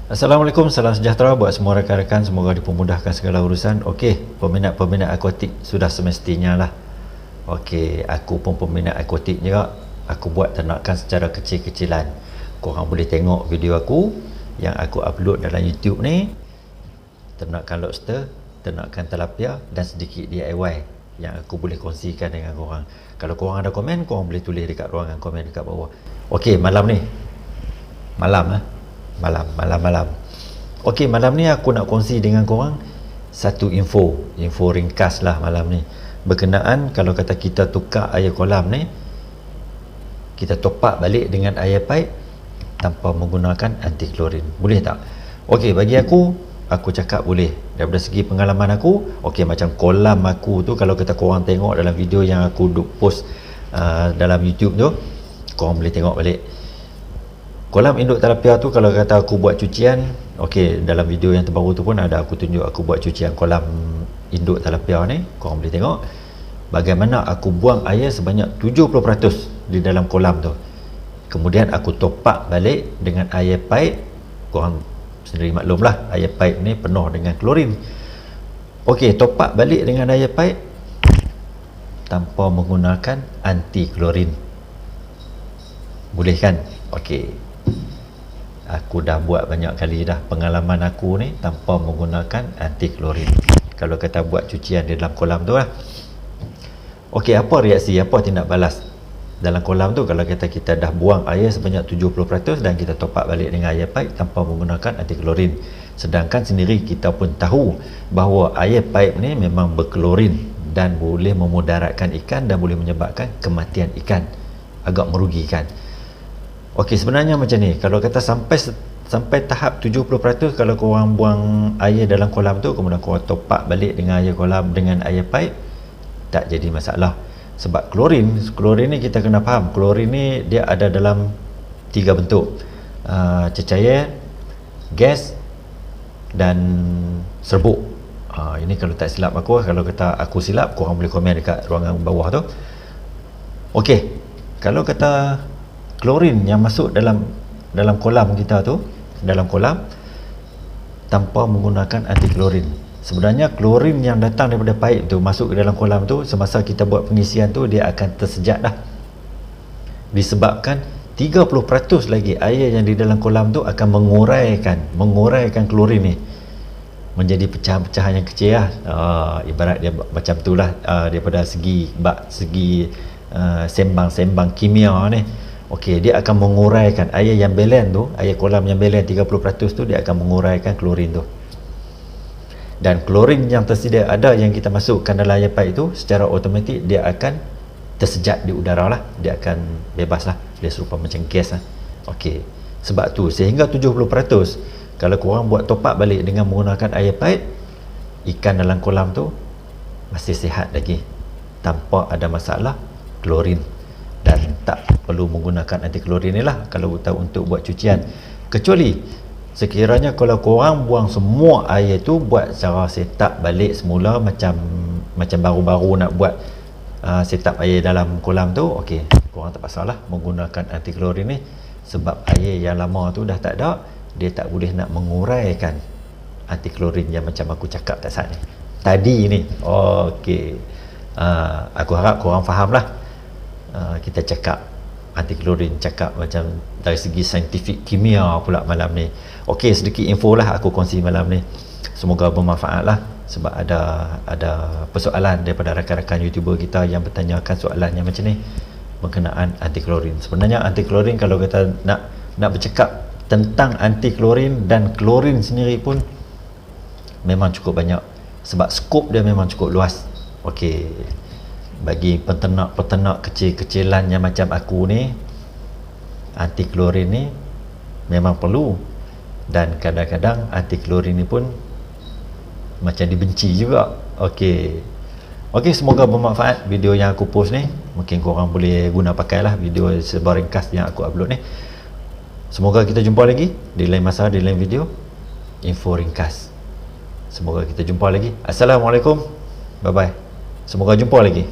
Assalamualaikum, salam sejahtera buat semua rakan-rakan, semoga dipermudahkan segala urusan. Okey, peminat-peminat akuatik sudah semestinya lah. Okey, aku pun peminat akuatik juga. Aku buat ternakan secara kecil-kecilan. Korang boleh tengok video aku yang aku upload dalam YouTube ni. Ternakan lobster, ternakan tilapia dan sedikit DIY yang aku boleh kongsikan dengan korang. Kalau korang ada komen, korang boleh tulis dekat ruangan komen dekat bawah. Okey, malam Okey, malam ni aku nak kongsi dengan korang satu info ringkas lah malam ni, berkenaan kalau kata kita tukar air kolam ni, kita topak balik dengan air paip tanpa menggunakan anti klorin, boleh tak? Okey, bagi aku cakap boleh. Daripada segi pengalaman aku, okey, macam kolam aku tu, kalau kata korang tengok dalam video yang aku post dalam YouTube tu, korang boleh tengok balik kolam induk tilapia tu. Kalau kata aku buat cucian, okey, dalam video yang terbaru tu pun ada aku tunjuk aku buat cucian kolam induk tilapia ni. Korang boleh tengok bagaimana aku buang air sebanyak 70% di dalam kolam tu. Kemudian aku topak balik dengan air paip. Korang sendiri maklumlah, air paip ni penuh dengan klorin. Okey, topak balik dengan air paip tanpa menggunakan anti klorin, boleh kan? Okey, aku dah buat banyak kali dah pengalaman aku ni tanpa menggunakan anti klorin. Kalau kata buat cucian di dalam kolam tu lah. Okey, apa reaksi, apa tindak balas dalam kolam tu kalau kata kita dah buang air sebanyak 70% dan kita topak balik dengan air paip tanpa menggunakan anti klorin. Sedangkan sendiri kita pun tahu bahawa air paip ni memang berklorin dan boleh memudaratkan ikan dan boleh menyebabkan kematian ikan, agak merugikan. Okey, sebenarnya macam ni, kalau kata sampai tahap 70% kalau korang buang air dalam kolam tu, kemudian korang topak balik dengan air kolam dengan air paip, tak jadi masalah. Sebab klorin ni kita kena faham, klorin ni dia ada dalam 3 bentuk, cecair, gas dan serbuk. Ini kalau tak silap aku, kalau kata aku silap, korang boleh komen dekat ruangan bawah tu. Okey, kalau kata klorin yang masuk dalam kolam kita tu, dalam kolam tanpa menggunakan anti klorin, sebenarnya klorin yang datang daripada paip tu masuk ke dalam kolam tu, semasa kita buat pengisian tu dia akan tersejat dah, disebabkan 30% lagi air yang di dalam kolam tu akan menguraikan klorin ni menjadi pecahan-pecahan yang kecil lah. Ibarat dia macam tu lah, daripada segi sembang kimia ni. Okey, dia akan menguraikan air yang balance tu, air kolam yang balance 30% tu, dia akan menguraikan klorin tu. Dan klorin yang tersedia ada yang kita masukkan dalam air paip tu, secara automatik dia akan tersejat di udara lah, dia akan bebas lah, dia serupa macam gas lah. Okey, sebab tu sehingga 70% kalau korang buat topak balik dengan menggunakan air paip, ikan dalam kolam tu masih sihat lagi tanpa ada masalah klorin, dan tak perlu menggunakan anti klorin ni lah kalau untuk buat cucian. Kecuali sekiranya kalau korang buang semua air tu, buat cara setup balik semula macam baru-baru nak buat setup air dalam kolam tu, okey, korang tak pasal lah menggunakan anti klorin ni, sebab air yang lama tu dah tak ada, dia tak boleh nak menguraikan anti klorin yang macam aku cakap tadi ni. Okey, aku harap korang faham lah. Kita cakap anti klorin, cakap macam dari segi saintifik kimia pula malam ni. Okey, sedikit info lah aku kongsi malam ni, semoga bermanfaat lah. Sebab ada persoalan daripada rakan-rakan YouTuber kita yang bertanyakan soalan yang macam ni berkenaan anti klorin. Sebenarnya anti klorin, kalau kita nak bercakap tentang anti klorin dan klorin sendiri pun memang cukup banyak, sebab skop dia memang cukup luas. Okey, bagi peternak kecil-kecilan yang macam aku ni, anti klorin ni memang perlu, dan kadang-kadang anti klorin ni pun macam dibenci juga. Okey, semoga bermanfaat video yang aku post ni. Mungkin korang boleh guna pakailah video serba ringkas yang aku upload ni. Semoga kita jumpa lagi di lain masa, di lain video info ringkas. Semoga kita jumpa lagi. Assalamualaikum, bye bye, semoga jumpa lagi.